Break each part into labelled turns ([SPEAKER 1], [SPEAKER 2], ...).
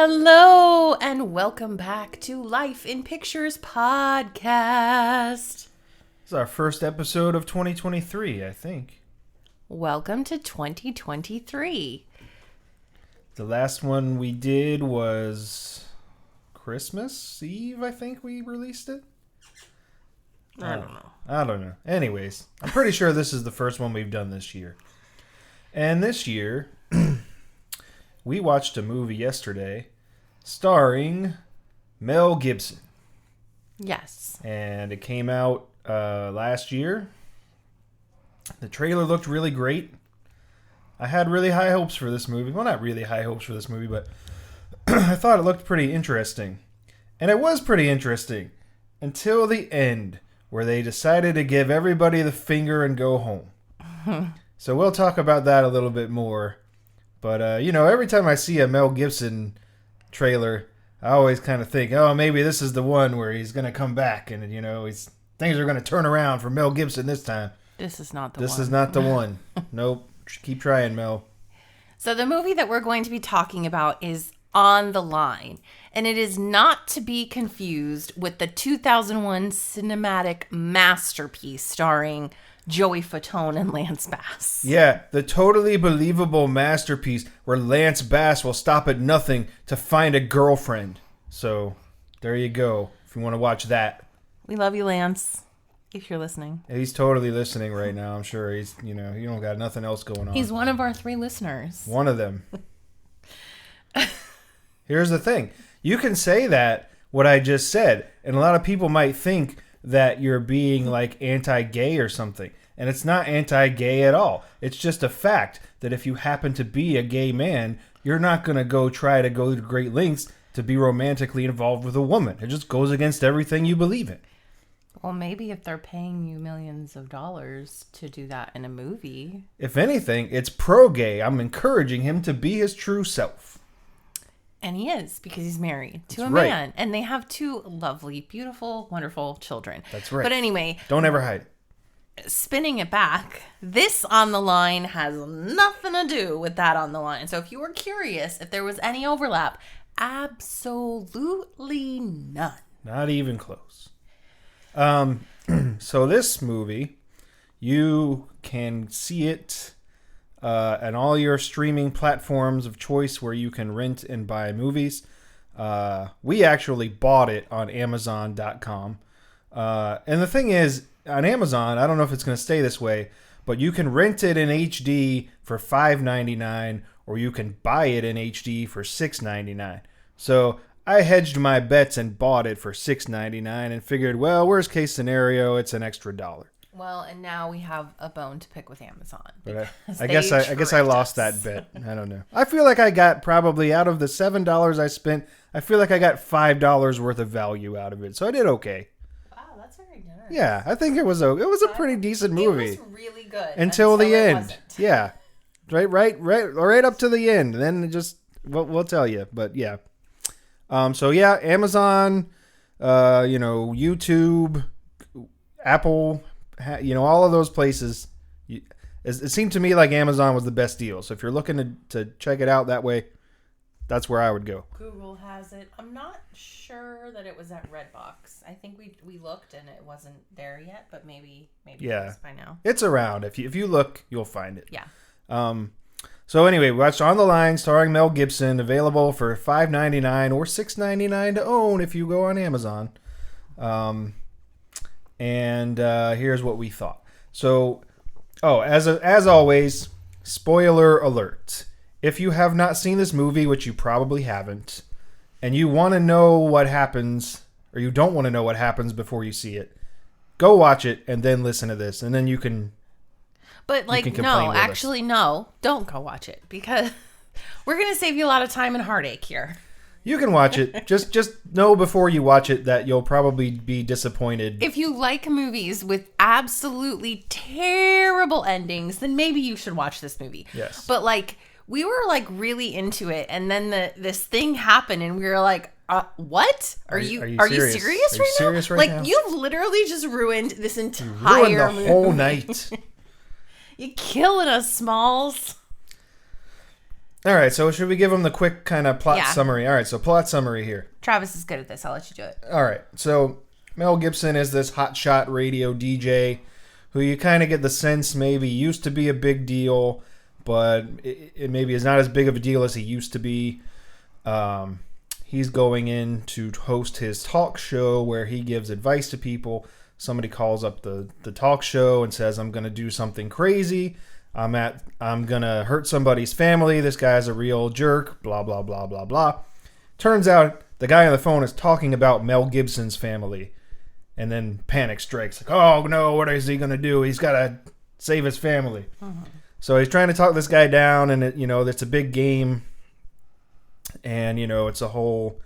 [SPEAKER 1] Hello and welcome back to Life in Pictures podcast.
[SPEAKER 2] This is our first episode of 2023, I think.
[SPEAKER 1] Welcome to 2023.
[SPEAKER 2] The last one we did was Christmas Eve, I think we released it.
[SPEAKER 1] I don't know.
[SPEAKER 2] I don't know. Anyways, I'm pretty sure this is the first one we've done this year. And this year, we watched a movie yesterday starring Mel Gibson.
[SPEAKER 1] Yes.
[SPEAKER 2] And it came out last year. The trailer looked really great. I had really high hopes for this movie. Well, not really high hopes for this movie, but I thought it looked pretty interesting. And it was pretty interesting until the end, where they decided to give everybody the finger and go home. So we'll talk about that a little bit more. But, every time I see a Mel Gibson trailer, I always kind of think, oh, maybe this is the one where he's going to come back and, things are going to turn around for Mel Gibson this time.
[SPEAKER 1] This is not the one.
[SPEAKER 2] This is not the one. Nope. Keep trying, Mel.
[SPEAKER 1] So the movie that we're going to be talking about is On the Line. And it is not to be confused with the 2001 cinematic masterpiece starring Joey Fatone and Lance Bass.
[SPEAKER 2] Yeah, the totally believable masterpiece where Lance Bass will stop at nothing to find a girlfriend. So, there you go, if you want to watch that.
[SPEAKER 1] We love you, Lance, if you're listening.
[SPEAKER 2] He's totally listening right now, I'm sure. He's, you don't got nothing else going on.
[SPEAKER 1] He's one of our 3 listeners.
[SPEAKER 2] One of them. Here's the thing. You can say that, what I just said, and a lot of people might think that you're being like anti-gay or something. And it's not anti-gay at all. It's just a fact that if you happen to be a gay man, you're not going to try to go to great lengths to be romantically involved with a woman. It just goes against everything you believe in.
[SPEAKER 1] Well, maybe if they're paying you millions of dollars to do that in a movie.
[SPEAKER 2] If anything, it's pro-gay. I'm encouraging him to be his true self.
[SPEAKER 1] And he is, because he's married to a man. And they have 2 lovely, beautiful, wonderful children.
[SPEAKER 2] That's right.
[SPEAKER 1] But anyway.
[SPEAKER 2] Don't ever hide it.
[SPEAKER 1] Spinning it back, this On the Line has nothing to do with that On the Line. So if you were curious if there was any overlap, absolutely none.
[SPEAKER 2] Not even close. So this movie, you can see it on all your streaming platforms of choice where you can rent and buy movies. We actually bought it on Amazon.com. And the thing is, on Amazon, I don't know if it's going to stay this way, but you can rent it in HD for $5.99, or you can buy it in HD for $6.99. So I hedged my bets and bought it for $6.99 and figured, well, worst case scenario, it's an extra $1.
[SPEAKER 1] Well, and now we have a bone to pick with Amazon.
[SPEAKER 2] But I guess I lost that bet. I don't know. I feel like I got probably out of the $7 I spent, I feel like I got $5 worth of value out of it. So I did okay.
[SPEAKER 1] That's very generous.
[SPEAKER 2] Yeah, I think it was a pretty decent movie.
[SPEAKER 1] It was really good
[SPEAKER 2] until the end.
[SPEAKER 1] Wasn't.
[SPEAKER 2] Yeah, right up to the end. And then we'll tell you. But yeah, so yeah, Amazon, YouTube, Apple, all of those places. It seemed to me like Amazon was the best deal. So if you're looking to check it out that way, that's where I would go.
[SPEAKER 1] Google has it. I'm not sure that it was at Redbox. I think we looked and it wasn't there yet, but maybe
[SPEAKER 2] yeah.
[SPEAKER 1] It is by now.
[SPEAKER 2] It's around. If you look, you'll find it.
[SPEAKER 1] Yeah.
[SPEAKER 2] So anyway, we watched On the Line starring Mel Gibson, available for $5.99 or $6.99 to own if you go on Amazon. And here's what we thought. So, as always, spoiler alert. If you have not seen this movie, which you probably haven't, and you want to know what happens, or you don't want to know what happens before you see it, go watch it and then listen to this, and then you can.
[SPEAKER 1] But no, don't go watch it, because we're gonna save you a lot of time and heartache here.
[SPEAKER 2] You can watch it. Just know before you watch it that you'll probably be disappointed.
[SPEAKER 1] If you like movies with absolutely terrible endings, then maybe you should watch this movie.
[SPEAKER 2] Yes.
[SPEAKER 1] But we were really into it, and then this thing happened, and we were like, what? Are you serious right now? You've literally just ruined this entire movie.
[SPEAKER 2] You ruined the whole night.
[SPEAKER 1] You're killing us, Smalls.
[SPEAKER 2] All right, so should we give them the quick kind of plot
[SPEAKER 1] Yeah.
[SPEAKER 2] summary? All right, so plot summary here.
[SPEAKER 1] Travis is good at this. I'll let you do it.
[SPEAKER 2] All right, so Mel Gibson is this hotshot radio DJ who you kind of get the sense maybe used to be a big deal, but it maybe is not as big of a deal as he used to be. He's going in to host his talk show where he gives advice to people. Somebody calls up the talk show and says, I'm going to do something crazy. I'm going to hurt somebody's family. This guy's a real jerk, blah, blah, blah, blah, blah. Turns out the guy on the phone is talking about Mel Gibson's family. And then panic strikes. Like, oh, no, what is he going to do? He's got to save his family. Mm-hmm. So he's trying to talk this guy down, and it's a big game. And, it's a whole,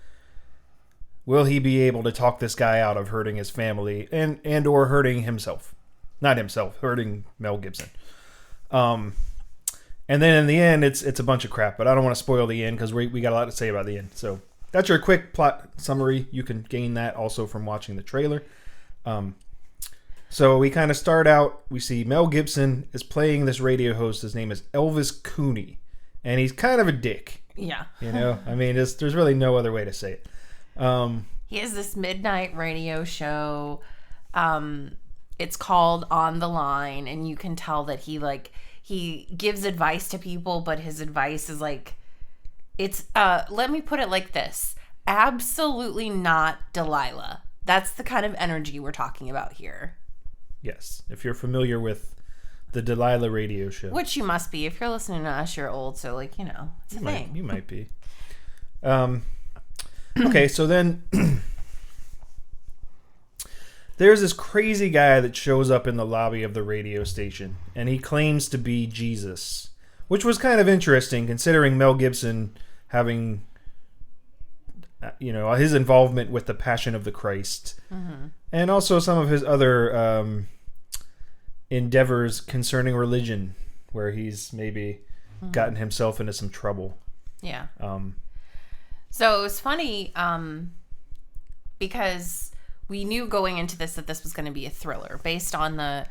[SPEAKER 2] will he be able to talk this guy out of hurting his family and or hurting himself? Not himself, hurting Mel Gibson. And then in the end, it's a bunch of crap, but I don't want to spoil the end because we got a lot to say about the end. So that's your quick plot summary. You can gain that also from watching the trailer. So we kind of start out, we see Mel Gibson is playing this radio host. His name is Elvis Cooney, and he's kind of a dick.
[SPEAKER 1] Yeah.
[SPEAKER 2] I mean, there's really no other way to say it.
[SPEAKER 1] He has this midnight radio show. It's called On the Line, and you can tell that he gives advice to people, but his advice is let me put it like this. Absolutely not Delilah. That's the kind of energy we're talking about here.
[SPEAKER 2] Yes. If you're familiar with the Delilah radio show.
[SPEAKER 1] Which you must be. If you're listening to us, you're old, so it's a thing.
[SPEAKER 2] You might be. Okay, so then there's this crazy guy that shows up in the lobby of the radio station, and he claims to be Jesus, which was kind of interesting considering Mel Gibson having, his involvement with the Passion of the Christ, mm-hmm. and also some of his other endeavors concerning religion, where he's maybe mm-hmm. gotten himself into some trouble.
[SPEAKER 1] Yeah. So it was funny because we knew going into this that this was going to be a thriller based on the.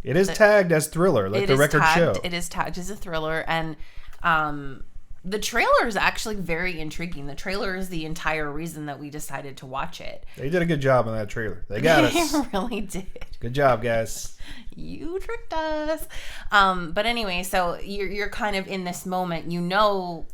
[SPEAKER 2] It is tagged as thriller, like the record show.
[SPEAKER 1] It is tagged as a thriller, and the trailer is actually very intriguing. The trailer is the entire reason that we decided to watch it.
[SPEAKER 2] They did a good job on that trailer. They got us.
[SPEAKER 1] They really did.
[SPEAKER 2] Good job, guys.
[SPEAKER 1] You tricked us. But anyway, so you're kind of in this moment. You know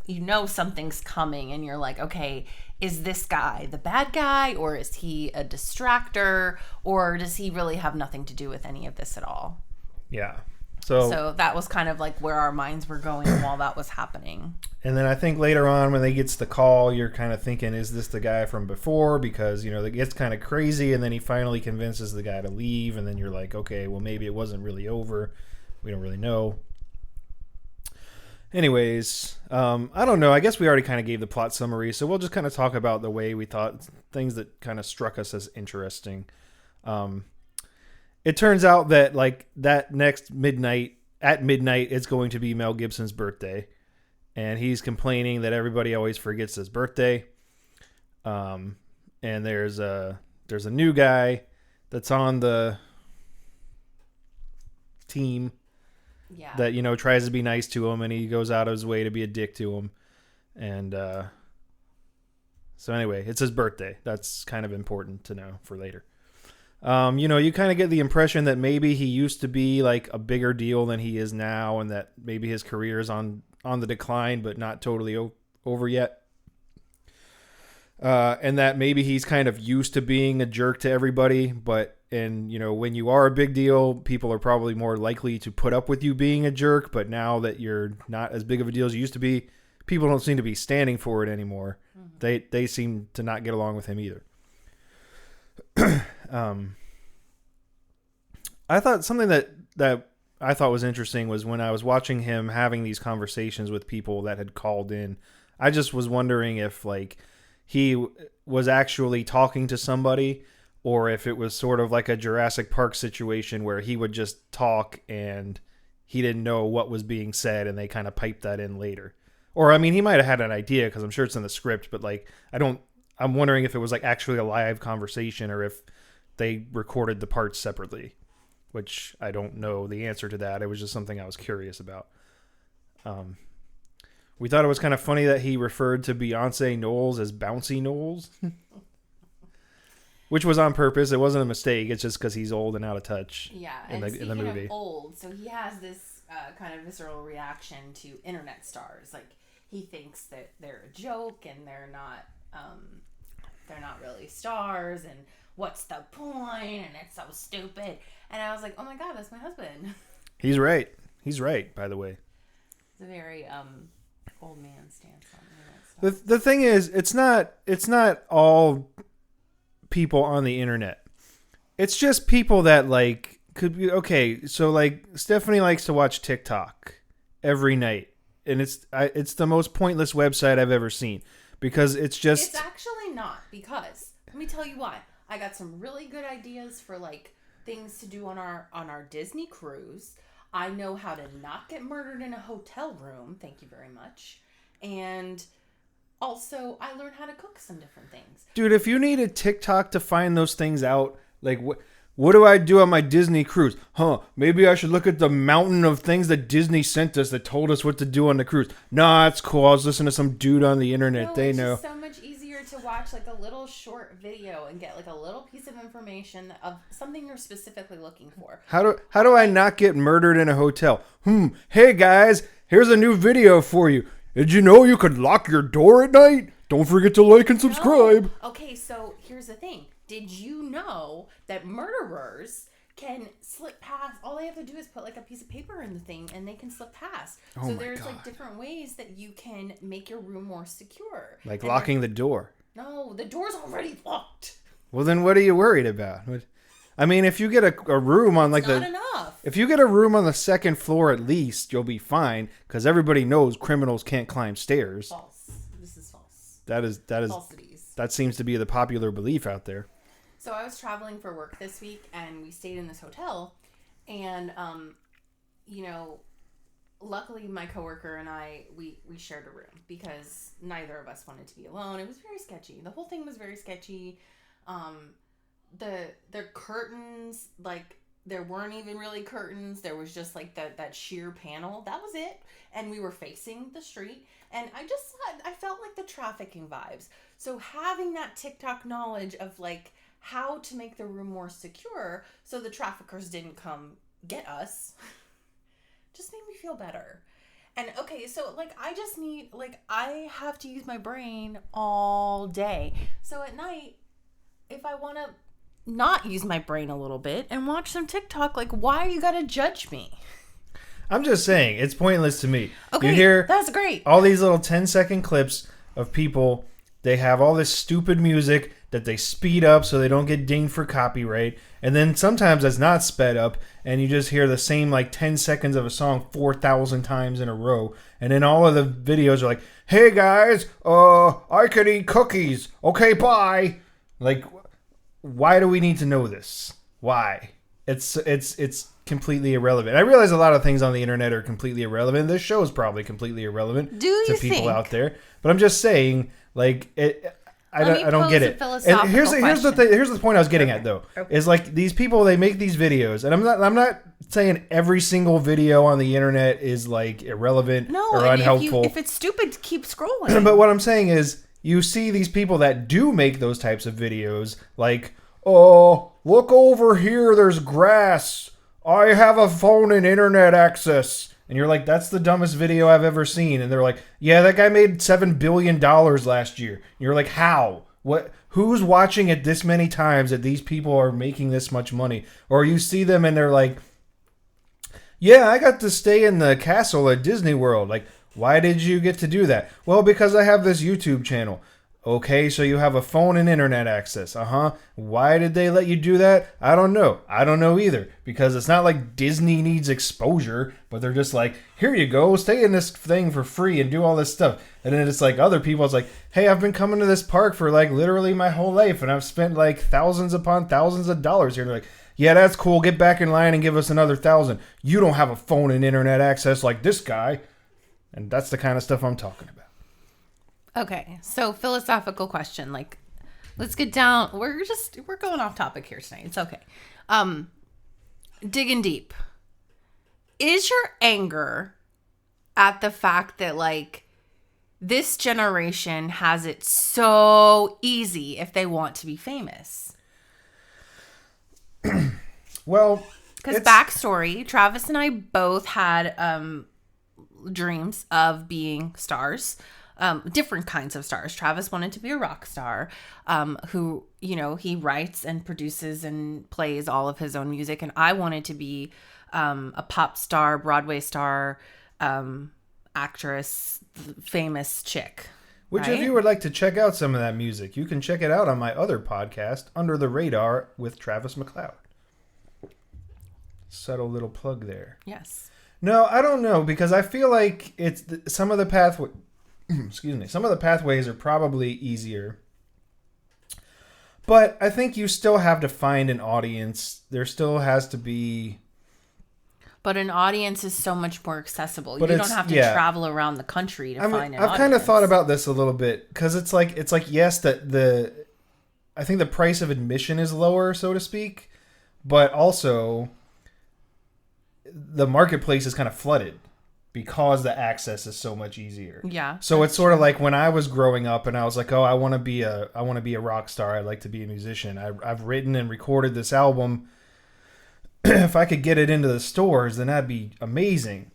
[SPEAKER 1] something's coming, and you're like, okay, is this guy the bad guy, or is he a distractor, or does he really have nothing to do with any of this at all?
[SPEAKER 2] Yeah.
[SPEAKER 1] So that was kind of like where our minds were going while that was happening.
[SPEAKER 2] And then I think later on when they gets the call, you're kind of thinking, is this the guy from before? Because, it gets kind of crazy, and then he finally convinces the guy to leave, and then you're like, okay, well, maybe it wasn't really over. We don't really know. Anyways, I don't know. I guess we already kind of gave the plot summary, so we'll just kind of talk about the way we thought, things that kind of struck us as interesting. It turns out that that next midnight, at midnight, it's going to be Mel Gibson's birthday. And he's complaining that everybody always forgets his birthday. And there's a new guy that's on the team that, tries to be nice to him, and he goes out of his way to be a dick to him. And so anyway, it's his birthday. That's kind of important to know for later. You kind of get the impression that maybe he used to be like a bigger deal than he is now, and that maybe his career is on the decline, but not totally over yet. And that maybe he's kind of used to being a jerk to everybody, when you are a big deal, people are probably more likely to put up with you being a jerk, but now that you're not as big of a deal as you used to be, people don't seem to be standing for it anymore. Mm-hmm. They seem to not get along with him either. I thought something that I thought was interesting was when I was watching him having these conversations with people that had called in, I just was wondering if he was actually talking to somebody, or if it was sort of like a Jurassic Park situation where he would just talk and he didn't know what was being said and they kind of piped that in later. Or, I mean, he might have had an idea because I'm sure it's in the script, but I'm wondering if it was actually a live conversation or if they recorded the parts separately, which I don't know the answer to that. It was just something I was curious about. We thought it was kind of funny that he referred to Beyonce Knowles as Bouncy Knowles. Which was on purpose. It wasn't a mistake. It's just because he's old and out of touch.
[SPEAKER 1] Yeah,
[SPEAKER 2] in
[SPEAKER 1] and
[SPEAKER 2] the movie.
[SPEAKER 1] of old, so he has this kind of visceral reaction to internet stars. Like, he thinks that they're a joke and they're not really stars, and what's the point? And it's so stupid. And I was like, oh my god, that's my husband.
[SPEAKER 2] He's right. He's right. By the way,
[SPEAKER 1] it's a very old man stance on internet stuff.
[SPEAKER 2] The thing is, it's not all people on the internet. It's just people that like could be okay. So like Stephanie likes to watch TikTok every night, and it's the most pointless website I've ever seen because it's
[SPEAKER 1] actually not, because let me tell you why. I got some really good ideas for like things to do on our Disney cruise. I know how to not get murdered in a hotel room. Thank you very much. And also, I learned how to cook some different things.
[SPEAKER 2] Dude, if you need a TikTok to find those things out, like what do I do on my Disney cruise? Maybe I should look at the mountain of things that Disney sent us that told us what to do on the cruise. Nah, it's cool. I was listening to some dude on the internet.
[SPEAKER 1] No,
[SPEAKER 2] they know.
[SPEAKER 1] It's just so much easier to watch like a little short video and get like a little piece of information of something you're specifically looking for.
[SPEAKER 2] How do I not get murdered in a hotel? Hey guys, here's a new video for you. Did you know you could lock your door at night? Don't forget to like and subscribe.
[SPEAKER 1] No. Okay, so here's the thing. Did you know that murderers can slip past? All they have to do is put like a piece of paper in the thing and they can slip past.
[SPEAKER 2] Oh
[SPEAKER 1] so
[SPEAKER 2] my
[SPEAKER 1] there's
[SPEAKER 2] God.
[SPEAKER 1] like different ways that you can make your room more secure.
[SPEAKER 2] Like locking the door.
[SPEAKER 1] No, the door's already locked.
[SPEAKER 2] Well, then what are you worried about? I mean, if you get a room on like
[SPEAKER 1] Not enough.
[SPEAKER 2] If you get a room on the second floor at least, you'll be fine because everybody knows criminals can't climb stairs.
[SPEAKER 1] False. This is false.
[SPEAKER 2] That is
[SPEAKER 1] Falsities.
[SPEAKER 2] that seems to be the popular belief out there.
[SPEAKER 1] So I was traveling for work this week, and we stayed in this hotel, and luckily my coworker and I we shared a room because neither of us wanted to be alone. It was very sketchy. The whole thing was very sketchy. The curtains, like, there weren't even really curtains. There was just like that sheer panel. That was it. And we were facing the street. And I felt like the trafficking vibes. So having that TikTok knowledge of like how to make the room more secure so the traffickers didn't come get us just made me feel better. And okay, so like I have to use my brain all day. So at night, if I want to not use my brain a little bit and watch some TikTok, like, why you gotta judge me?
[SPEAKER 2] I'm just saying, it's pointless to me.
[SPEAKER 1] Okay,
[SPEAKER 2] you hear
[SPEAKER 1] that's great.
[SPEAKER 2] All these little 10-second clips of people, they have all this stupid music that they speed up so they don't get dinged for copyright. And then sometimes it's not sped up and you just hear the same like 10 seconds of a song 4,000 times in a row. And then all of the videos are like, hey guys, I could eat cookies. Okay, bye. Like, why do we need to know this? Why? It's completely irrelevant. I realize a lot of things on the internet are completely irrelevant. This show is probably completely irrelevant to people out there. But I'm just saying, like, I don't get it. And here's the point I was getting at though. Okay. Is like these people, they make these videos, and I'm not saying every single video on the internet is like irrelevant or unhelpful.
[SPEAKER 1] If it's stupid, keep scrolling.
[SPEAKER 2] But what I'm saying is, you see these people that do make those types of videos, like, oh, look over here, there's grass. I have a phone and internet access. And you're like, that's the dumbest video I've ever seen. And they're like, yeah, that guy made $7 billion last year. And you're like, how? What? Who's watching it this many times that these people are making this much money? Or you see them and they're like, yeah, I got to stay in the castle at Disney World. Like, why did you get to do that? Well, because I have this YouTube channel. Okay, so you have a phone and internet access. Why did they let you do that? I don't know. I don't know either. Because it's not like Disney needs exposure, but they're just like, here you go, stay in this thing for free and do all this stuff. And then it's like other people, it's like, hey, I've been coming to this park for like literally my whole life, and I've spent like thousands upon thousands of dollars here. And they're like, yeah, that's cool. Get back in line and give us another 1,000. You don't have a phone and internet access like this guy. And that's the kind of stuff I'm talking about.
[SPEAKER 1] Okay, so philosophical question. Like, let's get down. We're going off topic here tonight. It's okay. Digging deep. Is your anger at the fact that, like, this generation has it so easy if they want to be famous.
[SPEAKER 2] Well,
[SPEAKER 1] because backstory, Travis and I both had dreams of being stars, different kinds of stars. Travis wanted to be a rock star, who, he writes and produces and plays all of his own music. And I wanted to be a pop star, Broadway star, actress, famous chick.
[SPEAKER 2] Which,
[SPEAKER 1] right?
[SPEAKER 2] If you would like to check out some of that music, you can check it out on my other podcast, Under the Radar with Travis McLeod. Subtle little plug there.
[SPEAKER 1] Yes.
[SPEAKER 2] No, I don't know, because I feel like some of the pathways are probably easier. But I think you still have to find an audience. There still has to be.
[SPEAKER 1] But an audience is so much more accessible. You don't have to travel around the country to find an audience.
[SPEAKER 2] I've kind of thought about this a little bit, because it's like yes, I think the price of admission is lower, so to speak, but also the marketplace is kind of flooded because the access is so much easier.
[SPEAKER 1] Yeah.
[SPEAKER 2] So it's sort of like when I was growing up and I was like, oh, I want to be a rock star. I'd like to be a musician. I've written and recorded this album. If I could get it into the stores, then that'd be amazing.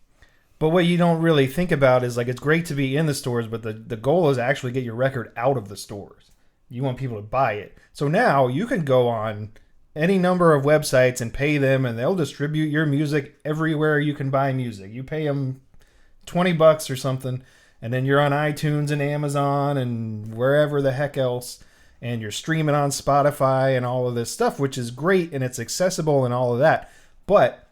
[SPEAKER 2] But what you don't really think about is, like, it's great to be in the stores, but the goal is to actually get your record out of the stores. You want people to buy it. So now you can go on any number of websites and pay them, and they'll distribute your music everywhere you can buy music. You pay them $20 or something, and then you're on iTunes and Amazon and wherever the heck else, and you're streaming on Spotify and all of this stuff, which is great, and it's accessible and all of that. But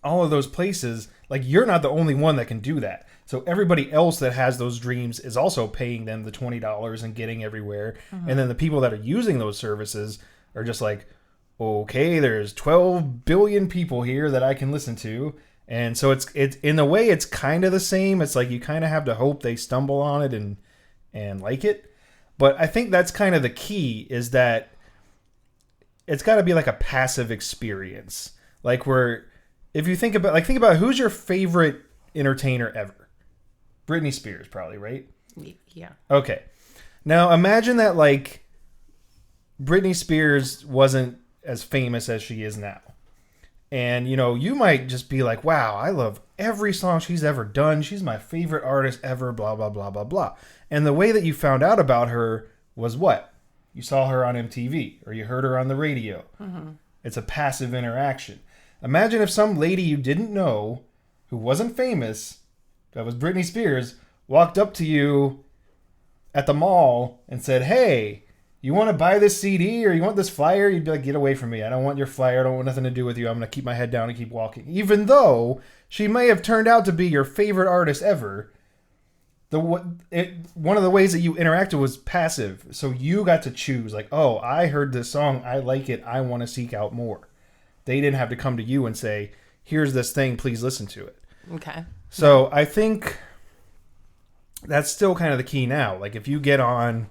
[SPEAKER 2] all of those places, like, you're not the only one that can do that. So everybody else that has those dreams is also paying them the $20 and getting everywhere. Mm-hmm. And then the people that are using those services are just like, okay, there's 12 billion people here that I can listen to. And so it's in a way, it's kind of the same. It's like you kind of have to hope they stumble on it and like it. But I think that's kind of the key, is that it's got to be like a passive experience. Like, where if you think about who's your favorite entertainer ever? Britney Spears, probably, right?
[SPEAKER 1] Yeah.
[SPEAKER 2] Okay. Now imagine that, like, Britney Spears wasn't as famous as she is now. And, you might just be like, wow, I love every song she's ever done. She's my favorite artist ever, blah, blah, blah, blah, blah. And the way that you found out about her was what? You saw her on MTV, or you heard her on the radio. Mm-hmm. It's a passive interaction. Imagine if some lady you didn't know, who wasn't famous, that was Britney Spears, walked up to you at the mall and said, hey, you want to buy this CD or you want this flyer? You'd be like, get away from me. I don't want your flyer. I don't want nothing to do with you. I'm going to keep my head down and keep walking. Even though she may have turned out to be your favorite artist ever, one of the ways that you interacted was passive. So you got to choose, like, oh, I heard this song. I like it. I want to seek out more. They didn't have to come to you and say, here's this thing. Please listen to it.
[SPEAKER 1] Okay.
[SPEAKER 2] So I think that's still kind of the key now. Like, if you get on,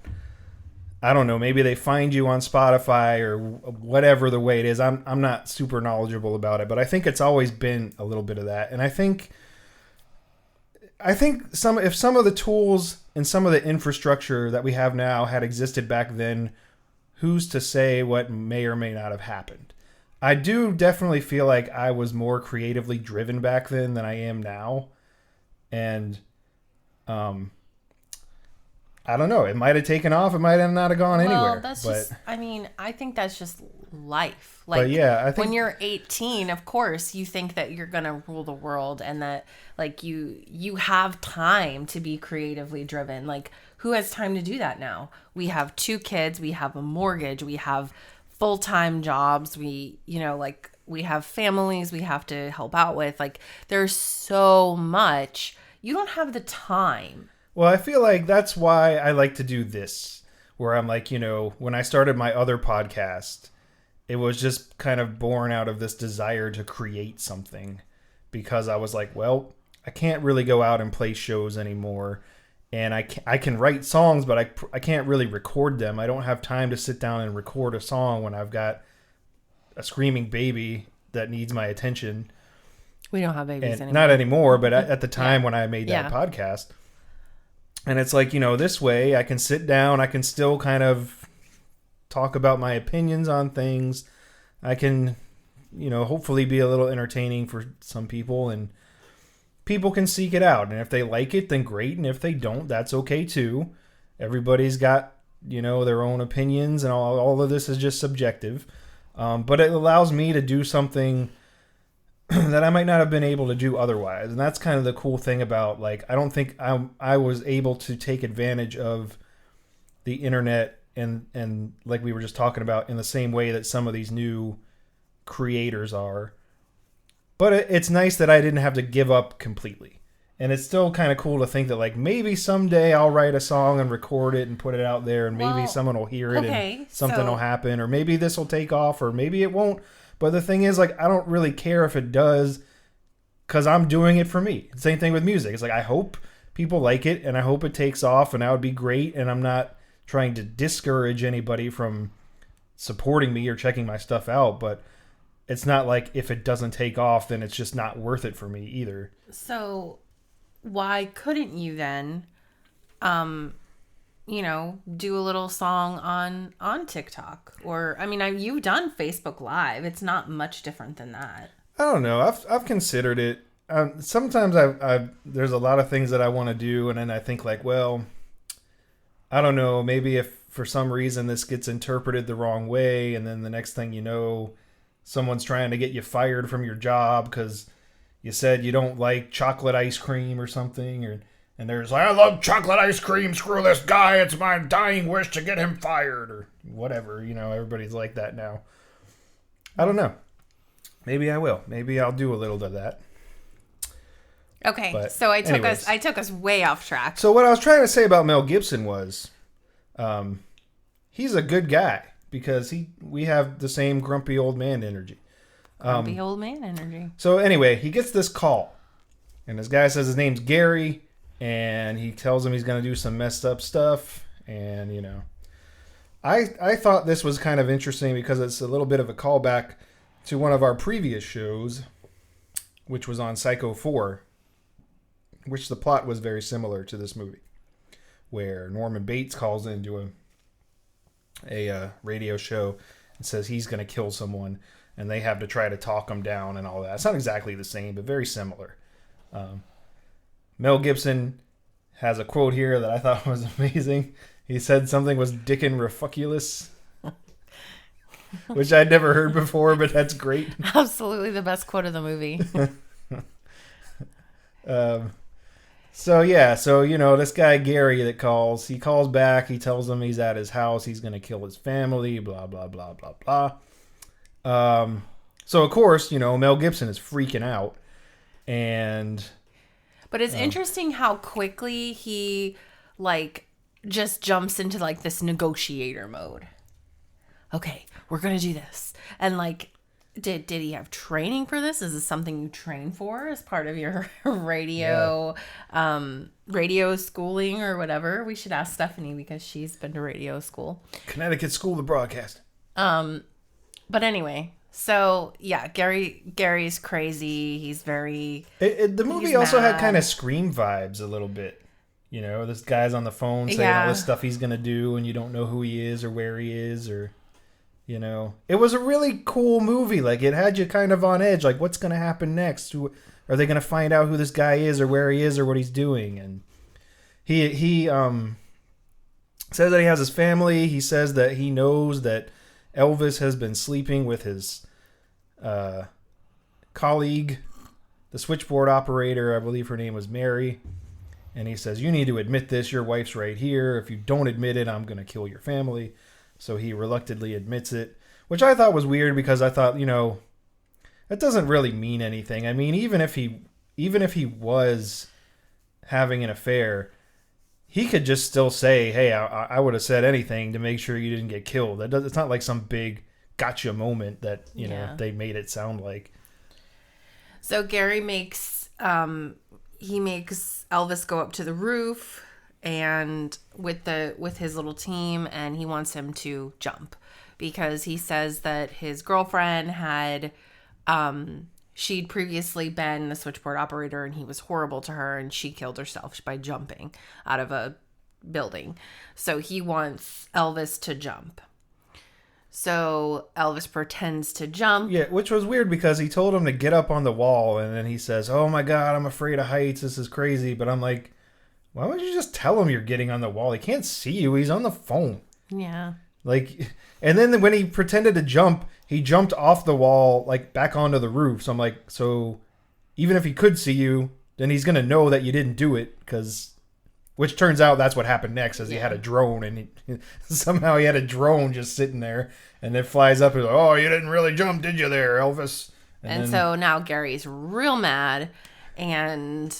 [SPEAKER 2] I don't know, maybe they find you on Spotify or whatever the way it is. I'm not super knowledgeable about it, but I think it's always been a little bit of that. And I think if some of the tools and some of the infrastructure that we have now had existed back then, who's to say what may or may not have happened? I do definitely feel like I was more creatively driven back then than I am now. And I don't know. It might have taken off. It might have not have gone anywhere.
[SPEAKER 1] I think that's just life. Like,
[SPEAKER 2] but yeah, I think
[SPEAKER 1] when you're 18, of course, you think that you're going to rule the world and that, like, you have time to be creatively driven. Like, who has time to do that now? We have 2 kids. We have a mortgage. We have full-time jobs. We have families we have to help out with. Like, there's so much. You don't have the time.
[SPEAKER 2] Well, I feel like that's why I like to do this, where I'm like, when I started my other podcast, it was just kind of born out of this desire to create something, because I was like, well, I can't really go out and play shows anymore, and I can write songs, but I can't really record them. I don't have time to sit down and record a song when I've got a screaming baby that needs my attention.
[SPEAKER 1] We don't have babies anymore.
[SPEAKER 2] Not anymore, but at the time when I made that podcast. And it's like, this way I can sit down, I can still kind of talk about my opinions on things. I can, hopefully be a little entertaining for some people, and people can seek it out. And if they like it, then great. And if they don't, that's okay too. Everybody's got, their own opinions, and all of this is just subjective. But it allows me to do something that I might not have been able to do otherwise. And that's kind of the cool thing about, like, I don't think I was able to take advantage of the internet and like we were just talking about, in the same way that some of these new creators are. But it's nice that I didn't have to give up completely. And it's still kind of cool to think that, like, maybe someday I'll write a song and record it and put it out there, and maybe someone will hear it and something will happen, or maybe this will take off, or maybe it won't. But the thing is, like, I don't really care if it does, because I'm doing it for me. Same thing with music. It's like, I hope people like it, and I hope it takes off, and that would be great. And I'm not trying to discourage anybody from supporting me or checking my stuff out, but it's not like if it doesn't take off, then it's just not worth it for me either.
[SPEAKER 1] So why couldn't you then, do a little song on TikTok? Or, I mean, you've done Facebook Live. It's not much different than that.
[SPEAKER 2] I don't know. I've considered it. Sometimes there's a lot of things that I want to do, and then I think, like, well, I don't know, maybe if for some reason this gets interpreted the wrong way, and then the next thing you know, someone's trying to get you fired from your job because you said you don't like chocolate ice cream or something, and there's like, I love chocolate ice cream, screw this guy, it's my dying wish to get him fired, or whatever. Everybody's like that now. I don't know. Maybe I will. Maybe I'll do a little of that.
[SPEAKER 1] Okay,
[SPEAKER 2] But
[SPEAKER 1] so I
[SPEAKER 2] anyways.
[SPEAKER 1] took us way off track.
[SPEAKER 2] So what I was trying to say about Mel Gibson was, he's a good guy, because we have the same grumpy old man energy.
[SPEAKER 1] Grumpy old man energy.
[SPEAKER 2] So anyway, he gets this call, and this guy says his name's Gary, and he tells him he's going to do some messed up stuff, and I thought this was kind of interesting because it's a little bit of a callback to one of our previous shows, which was on Psycho 4, which the plot was very similar to this movie, where Norman Bates calls into a radio show and says he's going to kill someone, and they have to try to talk him down and all that. It's not exactly the same, but very similar. Mel Gibson has a quote here that I thought was amazing. He said something was dickin' refuculous, which I'd never heard before, but that's great.
[SPEAKER 1] Absolutely the best quote of the movie.
[SPEAKER 2] So this guy Gary he calls back, he tells him he's at his house, he's going to kill his family, blah, blah, blah, blah, blah. So of course, Mel Gibson is freaking out,
[SPEAKER 1] but it's interesting how quickly he, like, just jumps into, like, this negotiator mode. Okay, we're going to do this. And, like, did he have training for this? Is this something you train for as part of your radio schooling or whatever? We should ask Stephanie, because she's been to radio school.
[SPEAKER 2] Connecticut School of Broadcast.
[SPEAKER 1] But anyway, so yeah, Gary's crazy. He's very...
[SPEAKER 2] The movie also had kind of Scream vibes a little bit. This guy's on the phone saying all this stuff he's going to do, and you don't know who he is or where he is, or... It was a really cool movie. Like, it had you kind of on edge. Like, what's going to happen next? Are they going to find out who this guy is, or where he is, or what he's doing? And he says that he has his family. He says that he knows that Elvis has been sleeping with his colleague, the switchboard operator. I believe her name was Mary. And he says, you need to admit this. Your wife's right here. If you don't admit it, I'm going to kill your family. So he reluctantly admits it, which I thought was weird, because I thought, that doesn't really mean anything. I mean, even if he was having an affair, he could just still say, hey, I would have said anything to make sure you didn't get killed. It's not like some big gotcha moment that, they made it sound like.
[SPEAKER 1] So Gary makes Elvis go up to the roof, and with his little team, and he wants him to jump, because he says that his girlfriend had she'd previously been the switchboard operator and he was horrible to her and she killed herself by jumping out of a building. So he wants Elvis to jump. So Elvis pretends to jump.
[SPEAKER 2] Yeah, which was weird because he told him to get up on the wall and then he says, "Oh my God, I'm afraid of heights. This is crazy." But I'm like, why would you just tell him you're getting on the wall? He can't see you. He's on the phone.
[SPEAKER 1] Yeah.
[SPEAKER 2] Like, and then when he pretended to jump, he jumped off the wall, like back onto the roof. So I'm like, so even if he could see you, then he's going to know that you didn't do it which turns out that's what happened next, he had a drone, and somehow he had a drone just sitting there, and it flies up and like, "Oh, you didn't really jump, did you there, Elvis?"
[SPEAKER 1] And then, so now Gary's real mad, and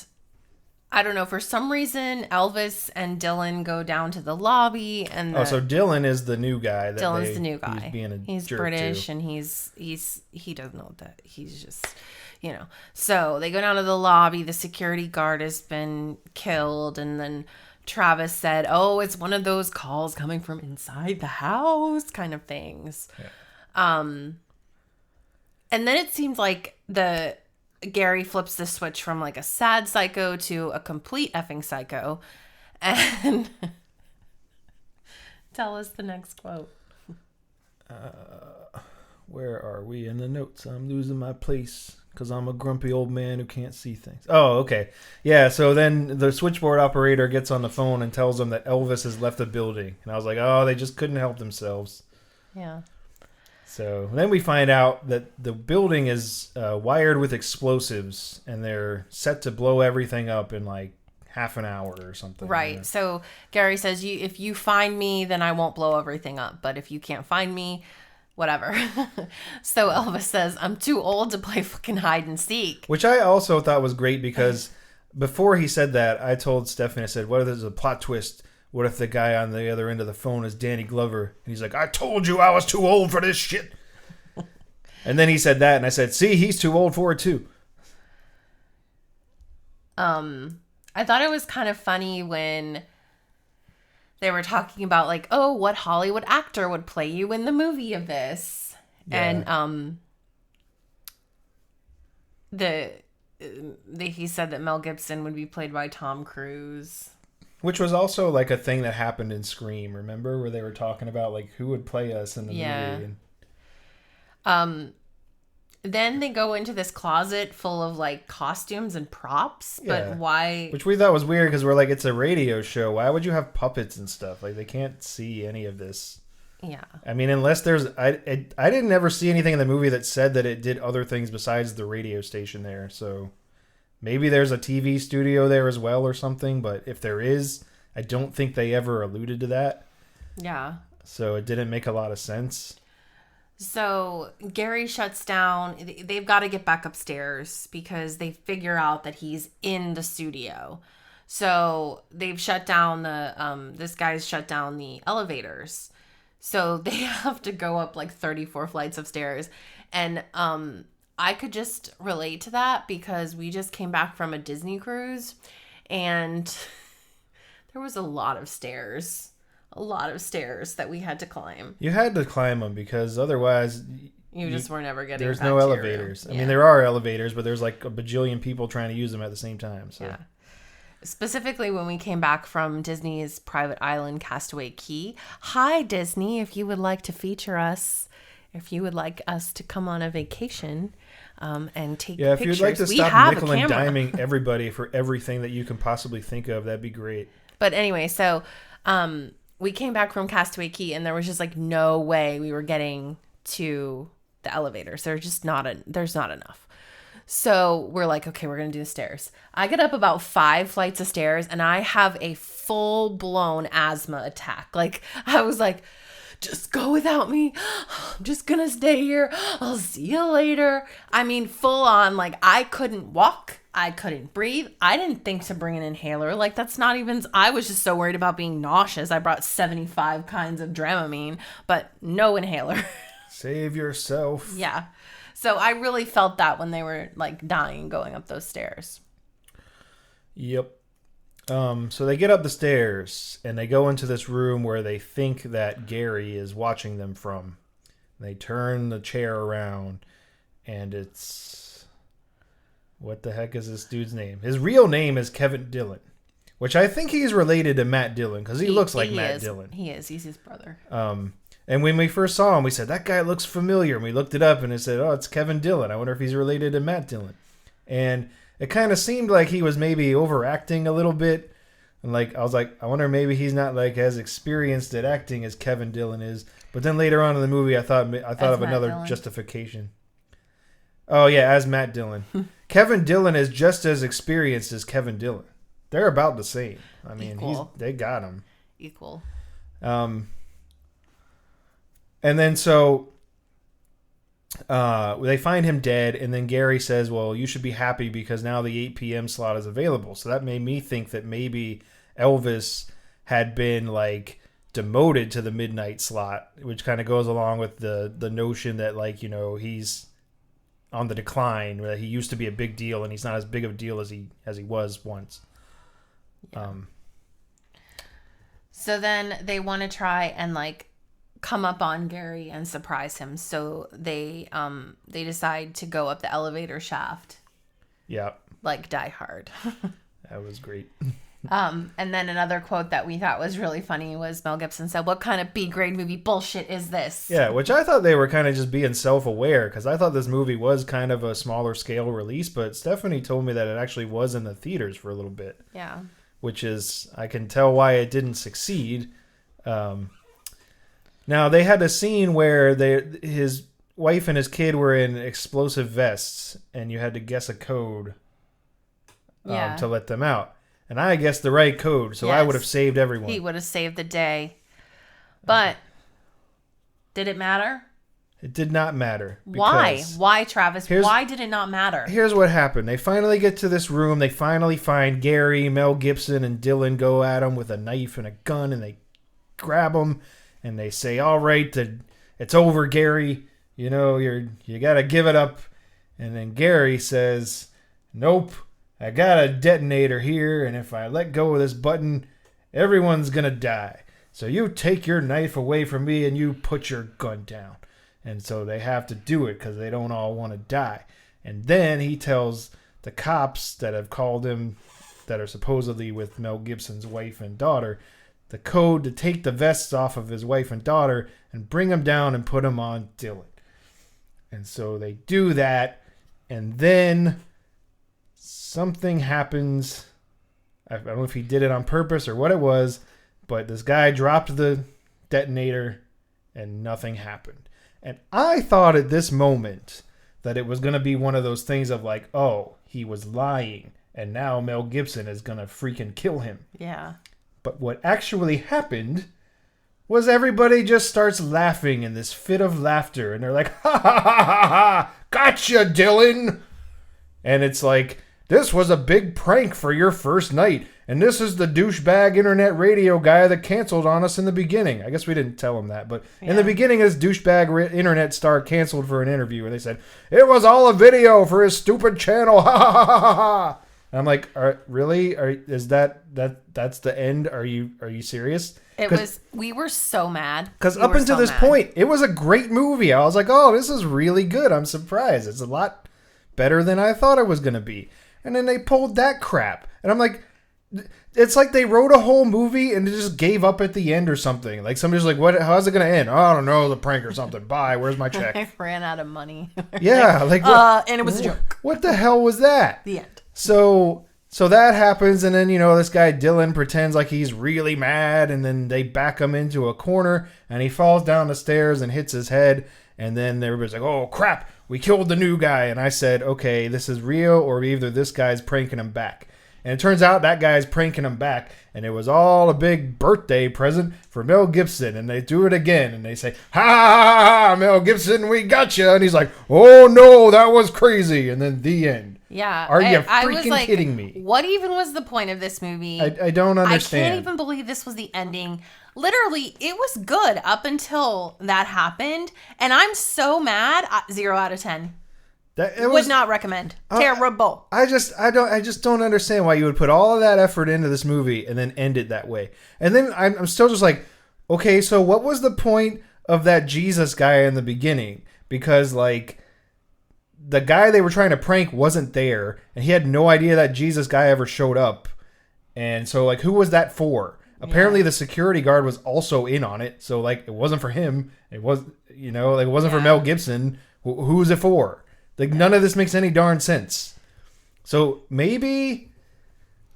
[SPEAKER 1] I don't know, for some reason, Elvis and Dylan go down to the lobby, and
[SPEAKER 2] so Dylan is the new guy.
[SPEAKER 1] Dylan's the new guy.
[SPEAKER 2] He's being a
[SPEAKER 1] he's
[SPEAKER 2] jerk
[SPEAKER 1] British,
[SPEAKER 2] too.
[SPEAKER 1] and he doesn't know that. He's just, So they go down to the lobby. The security guard has been killed, and then Travis said, "Oh, it's one of those calls coming from inside the house," kind of things. Yeah. And then it seems like Gary flips the switch from like a sad psycho to a complete effing psycho. And tell us the next quote.
[SPEAKER 2] Where are we in the notes? I'm losing my place because I'm a grumpy old man who can't see things. Oh, okay. Yeah, so then the switchboard operator gets on the phone and tells them that Elvis has left the building. And I was like, oh, they just couldn't help themselves.
[SPEAKER 1] Yeah.
[SPEAKER 2] So then we find out that the building is wired with explosives, and they're set to blow everything up in like half an hour or something.
[SPEAKER 1] Right. Yeah. So Gary says, if you find me, then I won't blow everything up. But if you can't find me, whatever. So Elvis says, "I'm too old to play fucking hide and seek."
[SPEAKER 2] Which I also thought was great because before he said that, I told Stephanie, I said, what if there's a plot twist? What if the guy on the other end of the phone is Danny Glover? And he's like, "I told you I was too old for this shit." And then he said that, and I said, "See, he's too old for it too."
[SPEAKER 1] I thought it was kind of funny when they were talking about like, "Oh, what Hollywood actor would play you in the movie of this?" Yeah. And he said that Mel Gibson would be played by Tom Cruise.
[SPEAKER 2] Which was also like a thing that happened in Scream, remember? Where they were talking about like who would play us in the movie. And...
[SPEAKER 1] Then they go into this closet full of like costumes and props, but why?
[SPEAKER 2] Which we thought was weird because we're like, it's a radio show. Why would you have puppets and stuff? Like they can't see any of this.
[SPEAKER 1] Yeah.
[SPEAKER 2] I mean, unless there's, I didn't ever see anything in the movie that said that it did other things besides the radio station there. So maybe there's a TV studio there as well or something. But if there is, I don't think they ever alluded to that.
[SPEAKER 1] Yeah.
[SPEAKER 2] So it didn't make a lot of sense.
[SPEAKER 1] So Gary shuts down. They've got to get back upstairs because they figure out that he's in the studio. So they've shut down this guy's shut down the elevators. So they have to go up like 34 flights of stairs. And I could just relate to that because we just came back from a Disney cruise and there was a lot of stairs. A lot of stairs that we had to climb.
[SPEAKER 2] You had to climb them because otherwise
[SPEAKER 1] you just were never getting.
[SPEAKER 2] There's no elevators. I mean, there are elevators, but there's like a bajillion people trying to use them at the same time. So. Yeah.
[SPEAKER 1] Specifically, when we came back from Disney's private island, Castaway Cay. Hi, Disney! If you would like to feature us, if you would like us to come on a vacation, and take pictures,
[SPEAKER 2] if you'd like to stop nickel and diming everybody for everything that you can possibly think of, that'd be great.
[SPEAKER 1] But anyway, so. We came back from Castaway Cay and there was just like no way we were getting to the elevators. There's not enough. So we're like, okay, we're going to do the stairs. I get up about 5 flights of stairs and I have a full blown asthma attack. Like I was like, just go without me. I'm just going to stay here. I'll see you later. I mean, full on, like I couldn't walk. I couldn't breathe. I didn't think to bring an inhaler. Like that's not even, I was just so worried about being nauseous. I brought 75 kinds of Dramamine, but no inhaler.
[SPEAKER 2] Save yourself.
[SPEAKER 1] Yeah. So I really felt that when they were like dying going up those stairs.
[SPEAKER 2] Yep. So they get up the stairs and they go into this room where they think that Gary is watching them from. They turn the chair around and it's what the heck is this dude's name? His real name is Kevin Dillon, which I think he's related to Matt Dillon because he looks like Matt Dillon.
[SPEAKER 1] He is. He's his brother.
[SPEAKER 2] And when we first saw him, we said, that guy looks familiar. And we looked it up and it said, oh, it's Kevin Dillon. I wonder if he's related to Matt Dillon. And it kind of seemed like he was maybe overacting a little bit. And like, I was like, I wonder maybe he's not like as experienced at acting as Kevin Dillon is. But then later on in the movie, I thought of another justification. Oh yeah, as Matt Dillon. Kevin Dillon is just as experienced as Kevin Dillon. They're about the same. I mean, they got him.
[SPEAKER 1] Equal.
[SPEAKER 2] And then so they find him dead, and then Gary says, well, you should be happy because now the 8 p.m. slot is available. So that made me think that maybe Elvis had been like demoted to the midnight slot, which kind of goes along with the notion that, like, you know, he's on the decline, that he used to be a big deal and he's not as big of a deal as he was once.
[SPEAKER 1] Yeah. So then they want to try and like come up on Gary and surprise him. So they decide to go up the elevator shaft.
[SPEAKER 2] Yeah.
[SPEAKER 1] Like Die Hard.
[SPEAKER 2] That was great.
[SPEAKER 1] And then another quote that we thought was really funny was Mel Gibson said, "What kind of B-grade movie bullshit is this?"
[SPEAKER 2] Yeah, which I thought they were kind of just being self-aware, because I thought this movie was kind of a smaller scale release, but Stephanie told me that it actually was in the theaters for a little bit.
[SPEAKER 1] Yeah.
[SPEAKER 2] Which is, I can tell why it didn't succeed. Now, they had a scene where his wife and his kid were in explosive vests, and you had to guess a code to let them out. And I guessed the right code, so yes. I would have saved everyone.
[SPEAKER 1] He would have saved the day. But did it matter?
[SPEAKER 2] It did not matter.
[SPEAKER 1] Why? Why, Travis? Why did it not matter?
[SPEAKER 2] Here's what happened. They finally get to this room. They finally find Gary, Mel Gibson, and Dylan go at him with a knife and a gun, and they grab him, and they say, all right, it's over, Gary. You know, you got to give it up. And then Gary says, nope. I got a detonator here, and if I let go of this button, everyone's going to die. So you take your knife away from me, and you put your gun down. And so they have to do it because they don't all want to die. And then he tells the cops that have called him, that are supposedly with Mel Gibson's wife and daughter, the code to take the vests off of his wife and daughter and bring them down and put them on Dylan. And so they do that, and then something happens. I don't know if he did it on purpose or what it was, but this guy dropped the detonator and nothing happened. And I thought at this moment that it was going to be one of those things of like, oh, he was lying, and now Mel Gibson is going to freaking kill him.
[SPEAKER 1] Yeah.
[SPEAKER 2] But what actually happened was everybody just starts laughing in this fit of laughter, and they're like, ha ha ha ha ha, gotcha, Dylan. And it's like, this was a big prank for your first night. And this is the douchebag internet radio guy that canceled on us in the beginning. I guess we didn't tell him that. But in the beginning, this douchebag internet star canceled for an interview. And they said, it was all a video for his stupid channel. Ha ha ha ha ha. And I'm like, really? Is that's the end? Are you serious?
[SPEAKER 1] We were so mad.
[SPEAKER 2] Because up until this point, it was a great movie. I was like, oh, this is really good. I'm surprised. It's a lot better than I thought it was going to be. And then they pulled that crap. And I'm like, it's like they wrote a whole movie and they just gave up at the end or something. Like somebody's like, what? How's it going to end? Oh, I don't know, the prank or something. Bye. Where's my check?
[SPEAKER 1] I ran out of money.
[SPEAKER 2] Yeah. Like, what,
[SPEAKER 1] and it was a joke.
[SPEAKER 2] What the hell was that?
[SPEAKER 1] The end.
[SPEAKER 2] So that happens. And then, this guy Dylan pretends like he's really mad. And then they back him into a corner and he falls down the stairs and hits his head. And then everybody's like, oh, crap. We killed the new guy. And I said, okay, this is real, or either this guy's pranking him back. And it turns out that guy's pranking him back. And it was all a big birthday present for Mel Gibson. And they do it again. And they say, ha, ha, ha, ha, Mel Gibson, we got you. And he's like, oh, no, that was crazy. And then the end.
[SPEAKER 1] Yeah.
[SPEAKER 2] Are you freaking kidding me?
[SPEAKER 1] What even was the point of this movie?
[SPEAKER 2] I don't understand.
[SPEAKER 1] I can't even believe this was the ending. Literally, it was good up until that happened. And I'm so mad. 0 out of 10. Would not recommend. Terrible.
[SPEAKER 2] I just don't understand why you would put all of that effort into this movie and then end it that way. And then I'm still just like, okay, so what was the point of that Jesus guy in the beginning? Because like the guy they were trying to prank wasn't there, and he had no idea that Jesus guy ever showed up. And so, like, who was that for? Apparently, the security guard was also in on it. So, like, it wasn't for him. It was, you know, like, it wasn't for Mel Gibson. Who was it for? Like, none of this makes any darn sense. So, maybe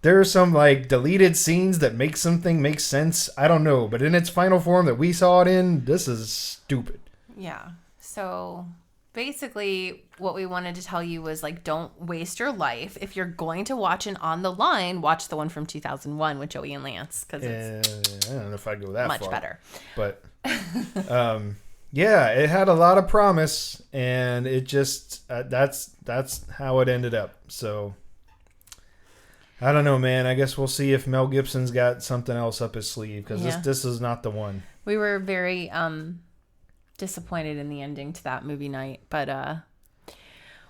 [SPEAKER 2] there's some, like, deleted scenes that make something make sense. I don't know. But in its final form that we saw it in, this is stupid.
[SPEAKER 1] Yeah. So basically what we wanted to tell you was, like, don't waste your life. If you're going to watch an On the Line, watch the one from 2001 with Joey and Lance, because it's
[SPEAKER 2] I don't know if I'd go that
[SPEAKER 1] much
[SPEAKER 2] far.
[SPEAKER 1] better.
[SPEAKER 2] But yeah, it had a lot of promise, and it just that's how it ended up. So I don't know, man. I guess we'll see if Mel Gibson's got something else up his sleeve, because this is not the one.
[SPEAKER 1] We were very disappointed in the ending to that movie night, but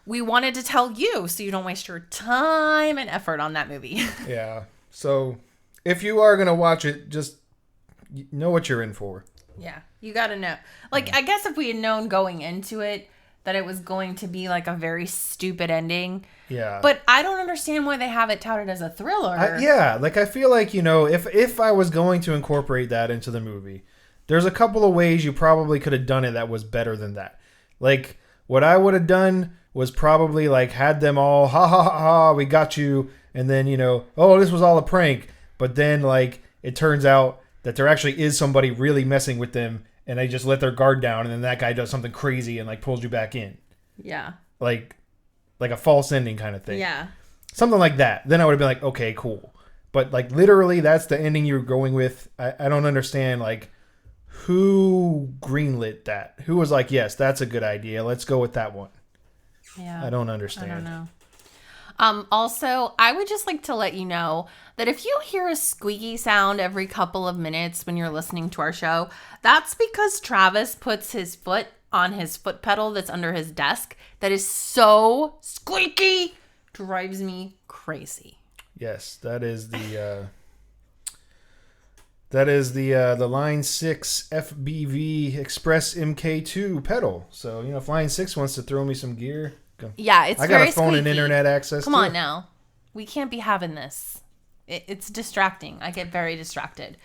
[SPEAKER 1] we wanted to tell you so you don't waste your time and effort on that movie.
[SPEAKER 2] Yeah. So if you are going to watch it, just know what you're in for.
[SPEAKER 1] Yeah. You got to know. Like, I guess if we had known going into it that it was going to be like a very stupid ending.
[SPEAKER 2] Yeah.
[SPEAKER 1] But I don't understand why they have it touted as a thriller.
[SPEAKER 2] Yeah. Like, I feel like, you know, if I was going to incorporate that into the movie, there's a couple of ways you probably could have done it that was better than that. Like, what I would have done was probably, like, had them all, ha, ha, ha, ha, we got you. And then, you know, oh, this was all a prank. But then, like, it turns out that there actually is somebody really messing with them, and they just let their guard down, and then that guy does something crazy and, like, pulls you back in.
[SPEAKER 1] Yeah.
[SPEAKER 2] Like a false ending kind of thing.
[SPEAKER 1] Yeah.
[SPEAKER 2] Something like that. Then I would have been like, okay, cool. But, like, literally, that's the ending you're going with. I don't understand, like, who greenlit that? Who was like, yes, that's a good idea. Let's go with that one.
[SPEAKER 1] Yeah.
[SPEAKER 2] I don't understand.
[SPEAKER 1] I don't know. Also, I would just like to let you know that if you hear a squeaky sound every couple of minutes when you're listening to our show, that's because Travis puts his foot on his foot pedal that's under his desk. That is so squeaky. Drives me crazy.
[SPEAKER 2] Yes, that is the Line 6 FBV Express MK2 pedal. So, you know, if Line 6 wants to throw me some gear,
[SPEAKER 1] yeah, it's
[SPEAKER 2] I got
[SPEAKER 1] very
[SPEAKER 2] a phone
[SPEAKER 1] squeaky.
[SPEAKER 2] and internet access.
[SPEAKER 1] Come on now. We can't be having this. It's distracting. I get very distracted.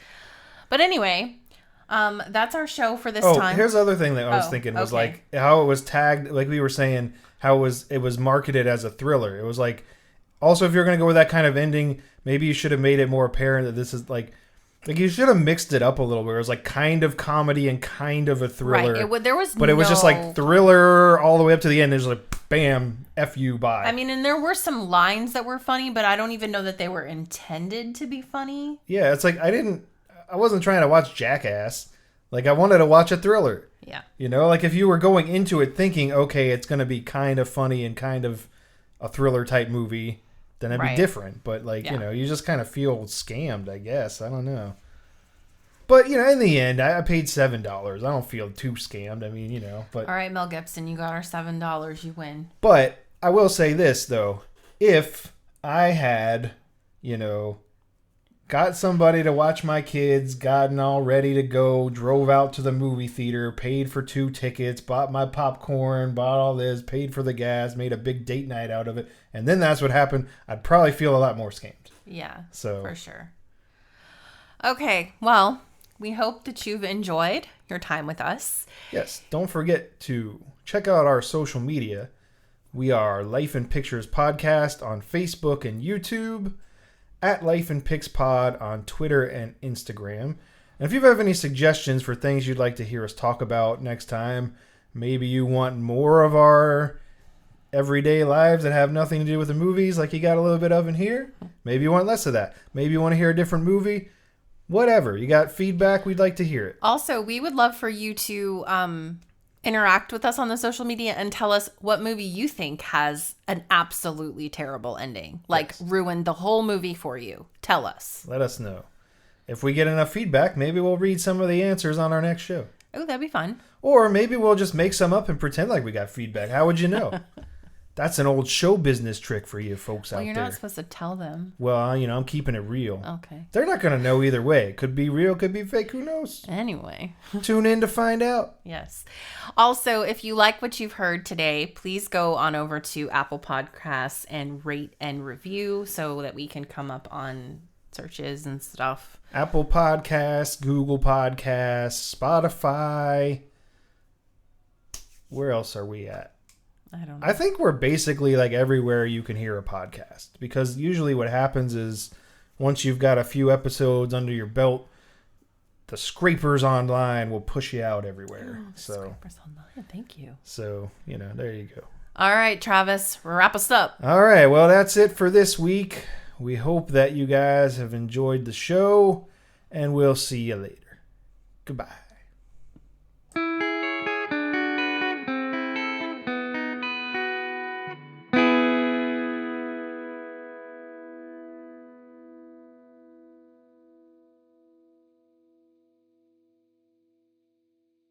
[SPEAKER 1] But anyway, that's our show for this time.
[SPEAKER 2] Here's the other thing that I was thinking was like how it was tagged, like we were saying, how it was marketed as a thriller. It was like, also, if you're going to go with that kind of ending, maybe you should have made it more apparent that this is like you should have mixed it up a little bit. It was like kind of comedy and kind of a thriller. Right. It was just like thriller all the way up to the end. It was like, bam, F you, bye.
[SPEAKER 1] I mean, and there were some lines that were funny, but I don't even know that they were intended to be funny.
[SPEAKER 2] Yeah, it's like I wasn't trying to watch Jackass. Like, I wanted to watch a thriller.
[SPEAKER 1] Yeah.
[SPEAKER 2] You know, like if you were going into it thinking, okay, it's going to be kind of funny and kind of a thriller type movie, then it'd be different. But, like, you know, you just kind of feel scammed, I guess. I don't know. But, you know, in the end, I paid $7. I don't feel too scammed. I mean, you know. But
[SPEAKER 1] all right, Mel Gibson, you got our $7. You win.
[SPEAKER 2] But I will say this, though. If I had, you know, got somebody to watch my kids, gotten all ready to go, drove out to the movie theater, paid for 2 tickets, bought my popcorn, bought all this, paid for the gas, made a big date night out of it, and then that's what happened, I'd probably feel a lot more scammed.
[SPEAKER 1] Yeah,
[SPEAKER 2] so
[SPEAKER 1] for sure. Okay, well, we hope that you've enjoyed your time with us.
[SPEAKER 2] Yes, don't forget to check out our social media. We are Life in Pictures Podcast on Facebook and YouTube, at Life in Pics Pod on Twitter and Instagram. And if you have any suggestions for things you'd like to hear us talk about next time, maybe you want more of our everyday lives that have nothing to do with the movies like you got a little bit of in here, maybe you want less of that. Maybe you want to hear a different movie. Whatever. You got feedback, we'd like to hear it.
[SPEAKER 1] Also, we would love for you to interact with us on the social media and tell us what movie you think has an absolutely terrible ending. Like, ruined the whole movie for you. Tell us.
[SPEAKER 2] Let us know. If we get enough feedback, maybe we'll read some of the answers on our next show.
[SPEAKER 1] Oh, that'd be fun.
[SPEAKER 2] Or maybe we'll just make some up and pretend like we got feedback. How would you know? That's an old show business trick for you folks out
[SPEAKER 1] Well, you're
[SPEAKER 2] there.
[SPEAKER 1] not supposed to tell them.
[SPEAKER 2] Well, I'm keeping it real.
[SPEAKER 1] Okay.
[SPEAKER 2] They're not going to know either way. It could be real, could be fake. Who knows?
[SPEAKER 1] Anyway.
[SPEAKER 2] Tune in to find out.
[SPEAKER 1] Yes. Also, if you like what you've heard today, please go on over to Apple Podcasts and rate and review so that we can come up on searches and stuff.
[SPEAKER 2] Apple Podcasts, Google Podcasts, Spotify. Where else are we at?
[SPEAKER 1] I don't know.
[SPEAKER 2] I think we're basically like everywhere you can hear a podcast, because usually what happens is once you've got a few episodes under your belt, the scrapers online will push you out everywhere.
[SPEAKER 1] Scrapers online. Thank you.
[SPEAKER 2] So, there you go.
[SPEAKER 1] All right, Travis, wrap us up.
[SPEAKER 2] All right. Well, that's it for this week. We hope that you guys have enjoyed the show, and we'll see you later. Goodbye.